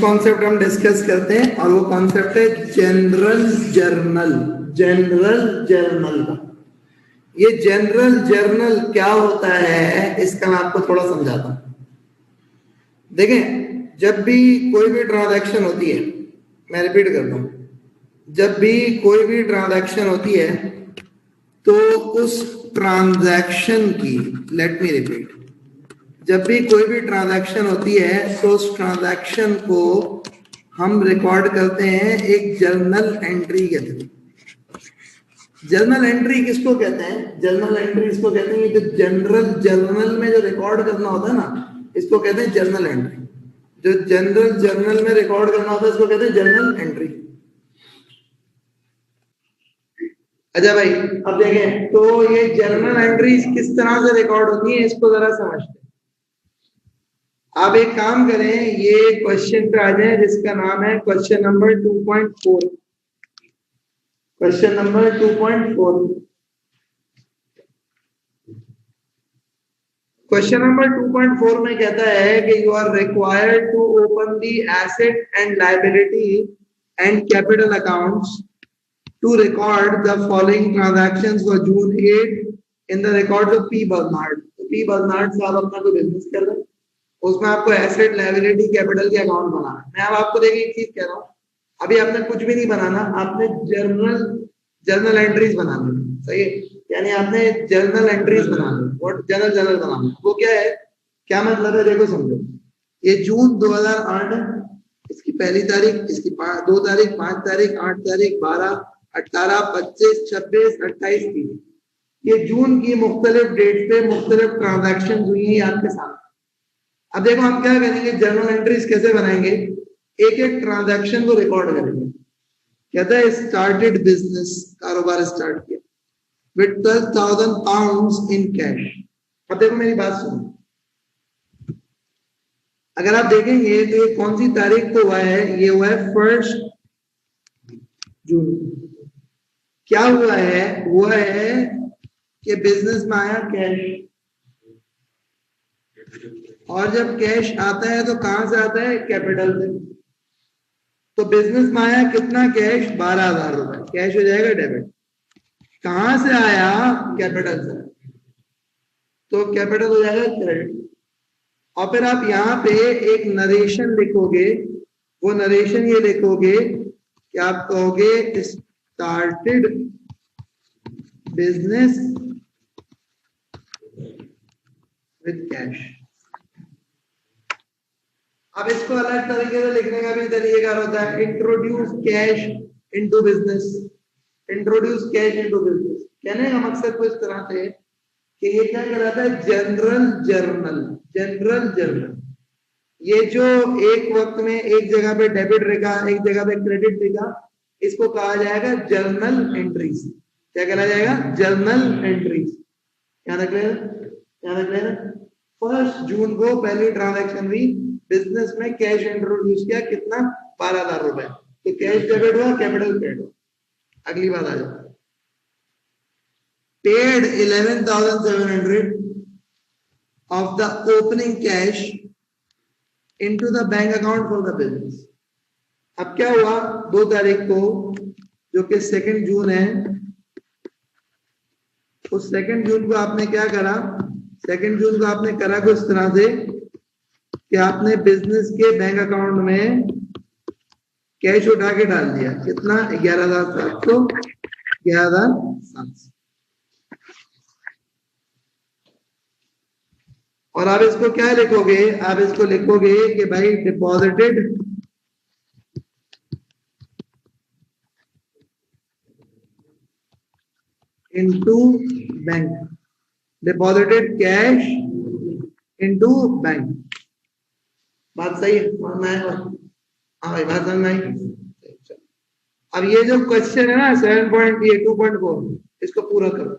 Concept हम discuss करते हैं और वो कॉन्सेप्ट है जनरल जर्नल। जनरल जर्नल का ये जनरल जर्नल क्या होता है इसका मैं आपको थोड़ा समझाता हूं। देखें, जब भी कोई भी ट्रांजैक्शन होती है, मैं रिपीट करता हूं, जब भी कोई भी ट्रांजैक्शन होती है तो उस ट्रांजैक्शन की, लेट मी रिपीट, जब भी कोई भी ट्रांजैक्शन होती है तो उस ट्रांजैक्शन को हम रिकॉर्ड करते हैं एक जर्नल एंट्री के थ्रू। जर्नल एंट्री किसको कहते हैं? जर्नल एंट्री इसको कहते हैं, जो जनरल जर्नल में जो रिकॉर्ड करना होता है ना, इसको कहते हैं जर्नल एंट्री। जो जनरल जर्नल में रिकॉर्ड करना होता है इसको कहते हैं जर्नल एंट्री। अच्छा भाई, अब देखें तो ये जर्नल एंट्रीज किस तरह से रिकॉर्ड होती है इसको जरा समझते हैं। आप एक काम करें, ये क्वेश्चन पे आ जाए जिसका नाम है question number 2.4। Question number 2.4। Question number 2.4 में कहता है कि you are required to open the asset and liability and capital accounts to record the following transactions for June 8 in the records of P Bernard. P Bernard साहब अपना कोई business कर रहे हैं, उसमें आपको एसेट लायबिलिटी कैपिटल के account बनाना है। मैं अब आपको देखिए एक चीज कह रहा हूँ, अभी आपने कुछ भी नहीं बनाना, आपने जर्नल एंट्रीज बनानी है। सही है, यानी आपने जर्नल एंट्रीज बनानी, व्हाट जर्नल बनाना। वो क्या है, क्या मतलब है, देखो समझो। ये जून 2008 है, इसकी पहली तारीख, इसकी 2 तारीख, 5 तारीख, 8 तारीख, 12, 18, 25, 26, 28 थी। ये जून की मुख्तलिफ डेट पे मुख्तलिफ ट्रांजैक्शन हुई है आपके साथ। अब देखो हम क्या करेंगे, जर्नल एंट्रीज कैसे बनाएंगे, एक एक ट्रांजैक्शन को रिकॉर्ड करेंगे। कहता है स्टार्टेड बिजनेस, कारोबार स्टार्ट किया विद 12,000 पाउंड्स इन कैश। अब देखो मेरी बात सुनो, अगर आप देखेंगे तो ये कौन सी तारीख को हुआ है, ये हुआ है 1 जून। क्या हुआ है कि बिजनेस में आया कैश, और जब कैश आता है तो कहां से आता है, कैपिटल से। तो बिजनेस में आया कितना कैश, 12,000 रुपए, कैश हो जाएगा डेबिट। कहां से आया, कैपिटल से, तो कैपिटल हो जाएगा क्रेडिट। और फिर आप यहाँ पे एक नरेशन लिखोगे, वो नरेशन ये लिखोगे कि आप कहोगे स्टार्टेड बिजनेस विद कैश। अब इसको अलग तरीके से लिखने का भी तरीका होता है, introduce cash into business. Introduce cash into business कहने का मकसद कुछ तरह से कि ये क्या कहलाता है, जनरल जर्नल। जनरल जर्नल, ये जो एक वक्त में एक जगह पे डेबिट लिखा, एक जगह पे क्रेडिट लिखा, इसको कहा जाएगा जर्नल एंट्रीज। क्या कहा जाएगा, जर्नल एंट्रीज। याद रख लेना 1 जून को पहली ट्रांजैक्शन हुई, बिजनेस में कैश इंट्रोड्यूस किया, कितना, 12,000 रुपए। तो कैश डेबिट हुआ, कैपिटल क्रेडिट हुआ। अगली बात आ जाए, paid 11,700 of the opening cash into the bank account for the business। अब क्या हुआ, 2 तारीख को जो कि 2 जून है, उस 2 जून को आपने क्या करा, 2 जून को आपने करा कुछ तरह से कि आपने बिजनेस के बैंक अकाउंट में कैश उठा के डाल दिया, कितना, 11,700, 11,700। और आप इसको क्या लिखोगे, आप इसको लिखोगे कि भाई deposited into bank, deposited cash into bank. बात सही है, हाँ भाई, बात समझ में आई। अब ये जो क्वेश्चन है ना 7.2.4, इसको पूरा करो।